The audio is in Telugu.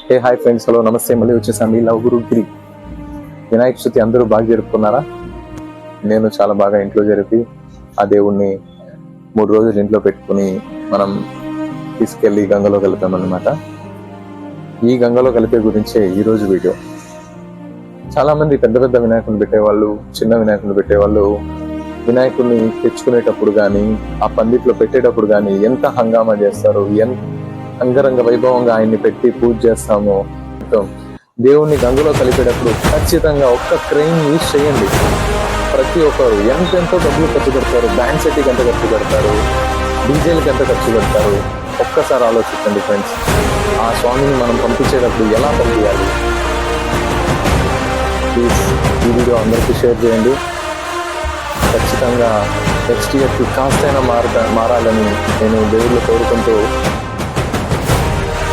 హాయ్ ఫ్రెండ్స్, హలో నమస్తే. మళ్ళీ వచ్చేసాను మీ లవ్ గురు గిరి. వినాయక చవితి అందరూ బాగా జరుపుకున్నారా? నేను చాలా బాగా ఇంట్లో జరిపి ఆ దేవుణ్ణి 3 రోజులు ఇంట్లో పెట్టుకుని మనం తీసుకెళ్లి గంగలో కలిపామన్నమాట. ఈ గంగలో కలిపే గురించే ఈరోజు వీడియో. చాలా మంది పెద్ద పెద్ద వినాయకుని పెట్టేవాళ్ళు, చిన్న వినాయకుని పెట్టేవాళ్ళు వినాయకుడిని తెచ్చుకునేటప్పుడు కానీ ఆ పందిట్లో పెట్టేటప్పుడు కానీ ఎంత హంగామా చేస్తారు, ఎంత అంగరంగ వైభవంగా ఆయన్ని పెట్టి పూజ చేస్తాము. దేవుణ్ణి గంగలో కలిపేటప్పుడు ఖచ్చితంగా ఒక్క క్రెయిన్ యూజ్ చేయండి. ప్రతి ఒక్కరు ఎంతెంతో డబ్బులు ఖర్చు పెడతారు, బ్యాండ్ సెట్కి ఎంత ఖర్చు పెడతారు, డీజేలకి ఎంత ఖర్చు పెడతారు. ఒక్కసారి ఆలోచించండి ఫ్రెండ్స్. ఆ స్వామిని మనం పంపించేటప్పుడు ఎలా పంపించాలి? ప్లీజ్ ఈ వీడియో అందరికీ షేర్ చేయండి. ఖచ్చితంగా నెక్స్ట్ ఇయర్కి కాస్తైనా మారాలని నేను దేవుళ్ళు కోరుకుంటూ